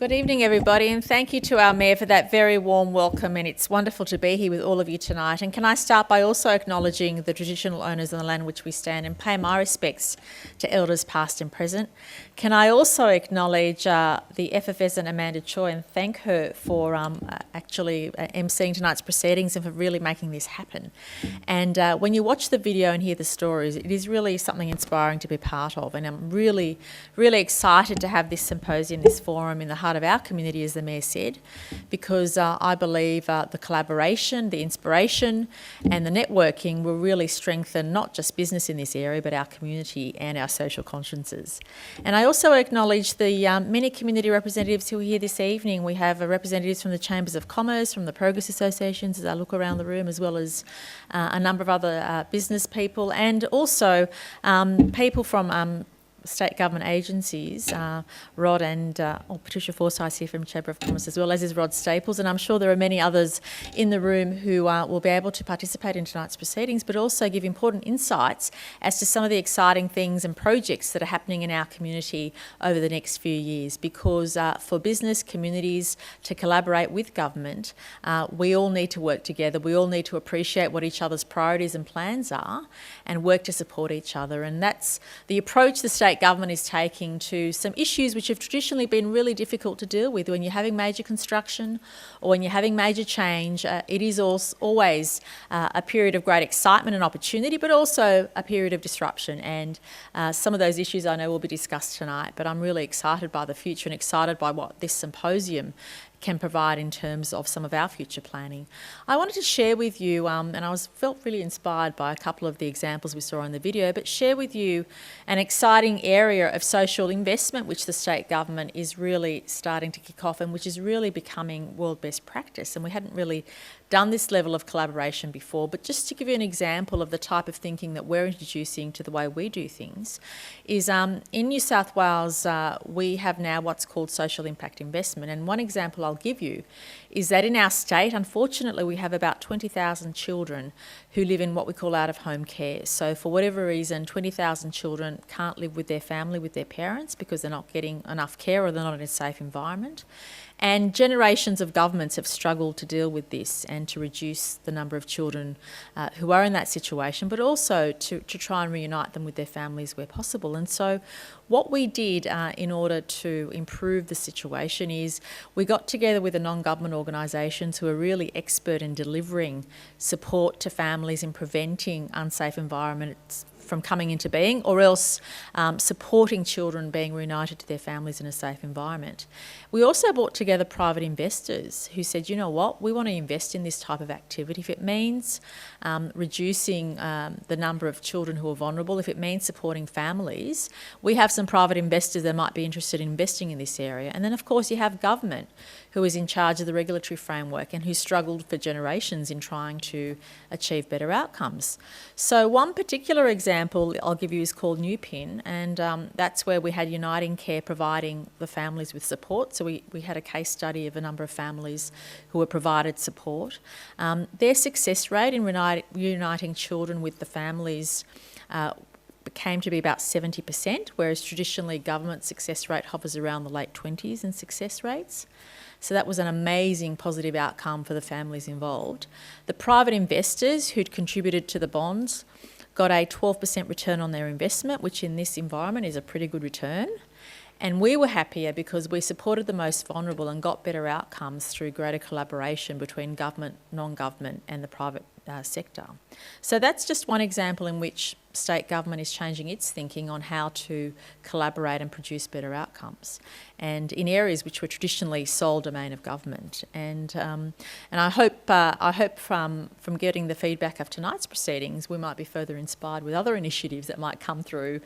Good evening, everybody, and thank you to our Mayor for that very warm welcome, and it's wonderful to be here with all of you tonight. And can I start by also acknowledging the traditional owners of the land on which we stand and pay my respects to elders past and present. Can I also acknowledge the FFS and Amanda Choi and thank her for actually emceeing tonight's proceedings and for really making this happen. And when you watch the video and hear the stories, it is really something inspiring to be part of, and I'm really, really excited to have this symposium, this forum in the heart of our community, as the Mayor said, because I believe the collaboration, the inspiration and the networking will really strengthen not just business in this area but our community and our social consciences. And I also acknowledge the many community representatives who are here this evening. We have representatives from the Chambers of Commerce, from the Progress Associations as I look around the room, as well as a number of other business people, and also people from state government agencies, Rod and Patricia Forsyth here from Chamber of Commerce, as well as is Rod Staples, and I'm sure there are many others in the room who will be able to participate in tonight's proceedings, but also give important insights as to some of the exciting things and projects that are happening in our community over the next few years, because for business communities to collaborate with government, we all need to work together. We all need to appreciate what each other's priorities and plans are and work to support each other, and that's the approach the state government is taking to some issues which have traditionally been really difficult to deal with. When you're having major construction or when you're having major change, it is always a period of great excitement and opportunity, but also a period of disruption. And some of those issues I know will be discussed tonight, but I'm really excited by the future and excited by what this symposium can provide in terms of some of our future planning. I wanted to share with you, and I felt really inspired by a couple of the examples we saw in the video, but share with you an exciting area of social investment which the state government is really starting to kick off and which is really becoming world best practice. And we hadn't really done this level of collaboration before, but just to give you an example of the type of thinking that we're introducing to the way we do things is in New South Wales we have now what's called social impact investment, and one example I'll give you is that in our state, unfortunately, we have about 20,000 children who live in what we call out-of-home care. So for whatever reason, 20,000 children can't live with their family, with their parents, because they're not getting enough care or they're not in a safe environment. And generations of governments have struggled to deal with this and to reduce the number of children who are in that situation, but also to try and reunite them with their families where possible. And so what we did in order to improve the situation is we got together with the non-government organisations who are really expert in delivering support to families in preventing unsafe environments from coming into being, or else supporting children being reunited to their families in a safe environment. We also brought together private investors who said, you know what, we want to invest in this type of activity. If it means reducing the number of children who are vulnerable, if it means supporting families, we have some private investors that might be interested in investing in this area. And then of course you have government who is in charge of the regulatory framework and who struggled for generations in trying to achieve better outcomes. So one particular example I'll give you is called New Pin, and that's where we had Uniting Care providing the families with support. So we had a case study of a number of families who were provided support. Their success rate in reuniting children with the families came to be about 70%, whereas traditionally government success rate hovers around the late 20s in success rates. So that was an amazing positive outcome for the families involved. The private investors who'd contributed to the bonds got a 12% return on their investment, which in this environment is a pretty good return. And we were happier because we supported the most vulnerable and got better outcomes through greater collaboration between government, non-government and the private sector. So that's just one example in which state government is changing its thinking on how to collaborate and produce better outcomes, and in areas which were traditionally sole domain of government. And I hope from getting the feedback of tonight's proceedings, we might be further inspired with other initiatives that might come through,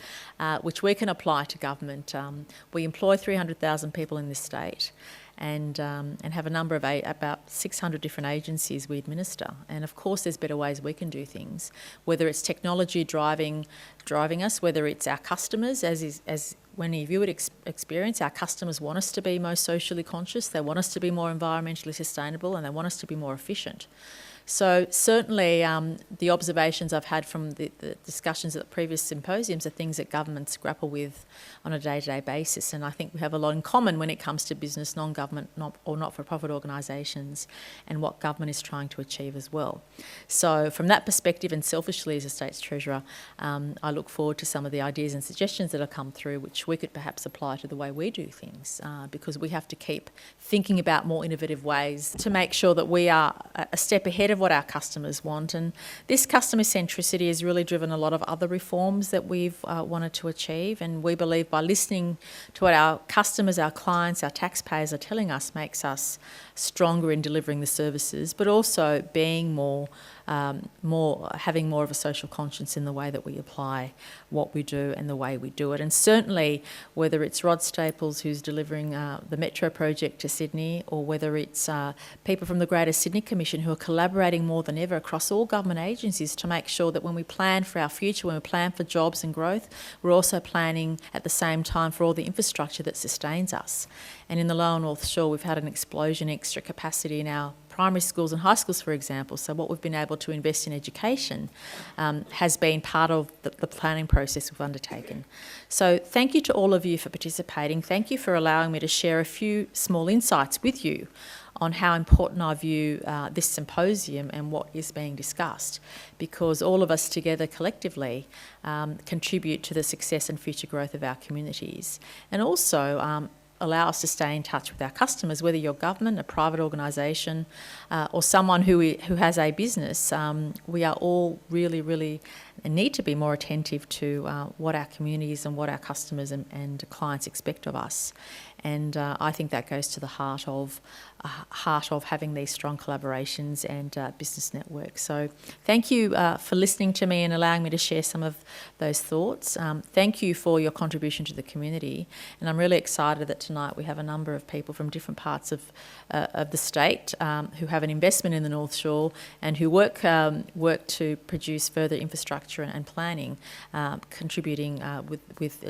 which we can apply to government. We employ 300,000 people in this state, and have a number of about 600 different agencies we administer. And of course there's better ways we can do things, whether it's technology driving us, whether it's our customers, as when you view it experience, our customers want us to be most socially conscious, they want us to be more environmentally sustainable, and they want us to be more efficient. So certainly the observations I've had from the discussions at the previous symposiums are things that governments grapple with on a day-to-day basis, and I think we have a lot in common when it comes to business, non-government or not-for-profit organisations, and what government is trying to achieve as well. So from that perspective, and selfishly as a State's Treasurer, I look forward to some of the ideas and suggestions that have come through which we could perhaps apply to the way we do things, because we have to keep thinking about more innovative ways to make sure that we are a step ahead of what our customers want. And this customer centricity has really driven a lot of other reforms that we've wanted to achieve, and we believe by listening to what our customers, our clients, our taxpayers are telling us makes us stronger in delivering the services, but also being having more of a social conscience in the way that we apply what we do and the way we do it. And certainly whether it's Rod Staples who's delivering the Metro project to Sydney, or whether it's people from the Greater Sydney Commission who are collaborating more than ever across all government agencies to make sure that when we plan for our future, when we plan for jobs and growth, we're also planning at the same time for all the infrastructure that sustains us. And in the Lower North Shore, we've had an explosion in extra capacity in our primary schools and high schools, for example. So what we've been able to invest in education has been part of the planning process we've undertaken. So thank you to all of you for participating. Thank you for allowing me to share a few small insights with you on how important I view this symposium and what is being discussed, because all of us together collectively contribute to the success and future growth of our communities, and also allow us to stay in touch with our customers, whether you're government, a private organisation, or someone who has a business. We are all really need to be more attentive to what our communities and what our customers and clients expect of us. And I think that goes to the heart of having these strong collaborations and business networks. So thank you for listening to me and allowing me to share some of those thoughts. Thank you for your contribution to the community. And I'm really excited that tonight we have a number of people from different parts of the state who have an investment in the North Shore and who work to produce further infrastructure and planning, contributing with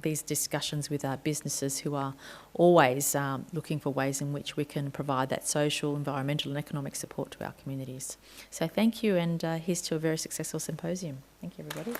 these discussions with our businesses who are always looking for ways in which we can provide that social, environmental and economic support to our communities. So thank you, and here's to a very successful symposium. Thank you, everybody.